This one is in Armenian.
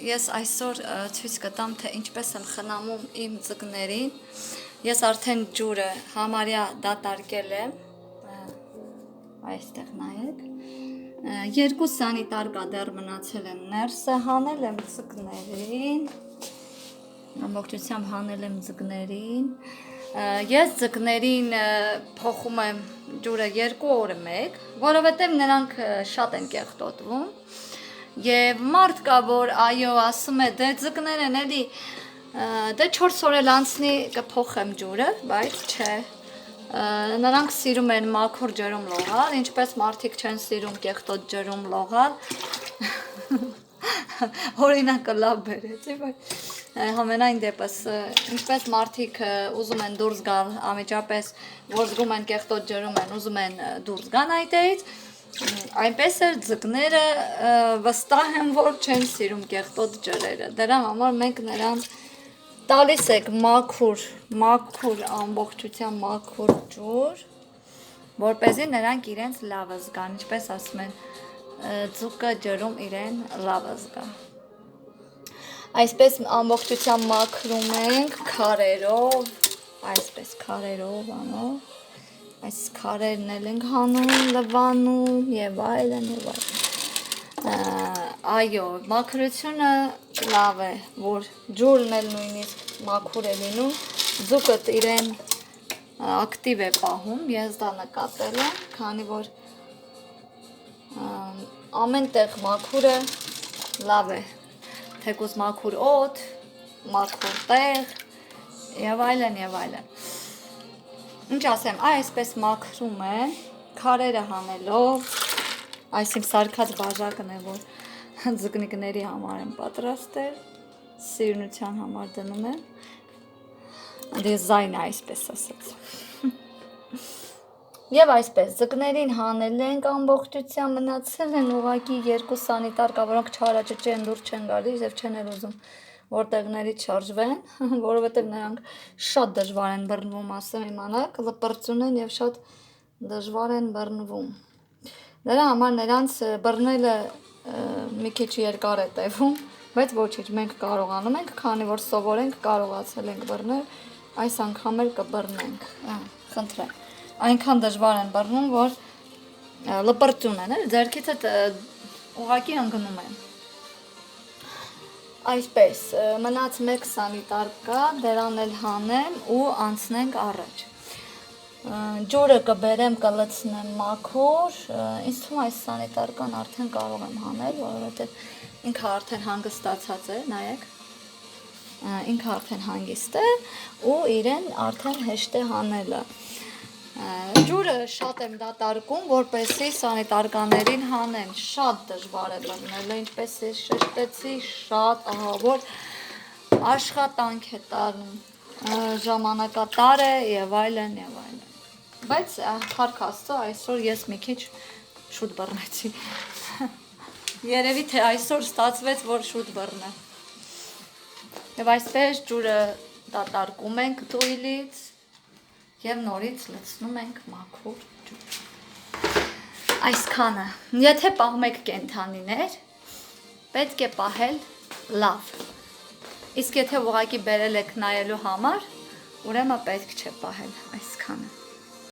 ես այսօր ցույց կտամ, թե ինչպես եմ խնամում իմ ձկներին։ Ես արդեն ջուրը համարյա դատարկել եմ։ Այստեղ նայեք։ Երկու սանիտար կա դեռ մնացել եմ ներսը, հանել եմ ձկներին։ Ամբողջությամբ հանել եմ ձկներին։ Ես ձկներին փոխում եմ ջուրը 2 օրը մեկ, որովհետև նրանք շատ են կեղտոտվում։ Եվ մարդ կա, որ այո, ասում է, դե ձկներ են էլի, դե 4 օր էլ անցնի կփոխեմ ջուրը, բայց չէ։ Նրանք սիրում են մաքուր ջրում լողալ, ինչպես մարդիկ չեն սիրում կեղտոտ ջրում լողալ։ Օրինակը լավ բերեցի, բայց համենայն դեպս, ինչպես մարդիկ ուզում են դուրս գալ, անմիջապես որ զգում են կեղտոտ ջրում են, ուզում են դուրս գան այդտեղից, այնպես էլ ձկները վստահ են, որ չեն սիրում կեղտոտ ջրերը։ Դրա համար մենք նրանց տալիս ենք մաքուր ամբողջությամբ մաքուր ջուր, որպեսզի նրանք իրենց լավը զգան, ինչպես ասում են, ձուկը ջրում իրեն լավը զգա։ Այսպես ամբողջությամբ մաքրում ենք քարերով, այսպես քարերով անով, այս քարերն էլ ենք հանում, լվանում եւ այլն եւ այլն։ Այո, մաքրությունը լավ է, որ ջուրն էլ նույնիսկ մաքուր է լինում, ձուկը իրեն ակտիվ է պահում, ես դա նկատել եմ, քանի որ ամեն տեղ մաքուրը լավ է, թեկուզ մաքուր օդ, մաքուր տեղ եւ այլն եւ այլն։ Ինչ ասեմ, այսպես մաքրում է քարերը հանելով, այս իմ սարքած բաժակն է, որ ձկնիկների համար եմ պատրաստել, սիրունության համար դնում եմ, դիզայնը այսպես ասած։ Եվ այսպես, ձկներին հանել ենք ամբողջությամբ, մնացել են ուղղակի 2 սանիտար կա, որոնք չարաճճ են, դուր չեն գալիս եւ չեն էլ ուզում որ տեղներից շարժվեն, որովհետեւ նրանք շատ դժվար են բռնվում, ասեմ իմանաք, լպրծուն են եւ շատ դժվար են բռնվում։ Դրա համար նրանց բռնելը մի քիչ երկար է տևում, բայց ոչինչ, մենք կարողանում ենք, քանի որ սովորենք, կարողացել ենք բռնել, այս անգամ էլ կբռնենք։ Խնդրեմ։ Այնքան դժվար են բռնում, որ լպրծուն են, ձեռքիցդ ուղղակի ընկնում են։ Այսպես, մնաց 1 սանիտար կա, դրան էլ հանեմ ու անցնենք առաջ։ Ջուրը կբերեմ, կլցնեմ մաքուր, ինձ թվում է այս սանիտարկան արդեն կարող եմ հանել, որովհետև ինքը արդեն հանգստացած է, նայեք, ինքը արդեն հանգիստ է ու իրեն արդեն հեշտ է հանելը։ Ջուրը շատ եմ դատարկում, որպեսզի սանիտարկաներին հանեմ, շատ դժվար է բռնելը, ինչպես ես շեշտեցի, շատ ահավոր աշխատանք է տանում, ժամանակատար է եւ այլն եւ այլն։ Բայց փառք Աստծո, այսօր ես մի քիչ շուտ բռնեցի։ Երևի թե այսօր ստացվեց, որ շուտ բռնեմ։ Եվ այսպես ջուրը դատարկում ենք դույլից եւ նորից լցնում ենք մաքուր ջուր։ Այսքանը։ Եթե պահում եք կենդանիներ, պետք է պահել լավ։ Իսկ եթե ուղղակի բերել եք նայելու համար, ուրեմն պետք չէ պահել այսքանը։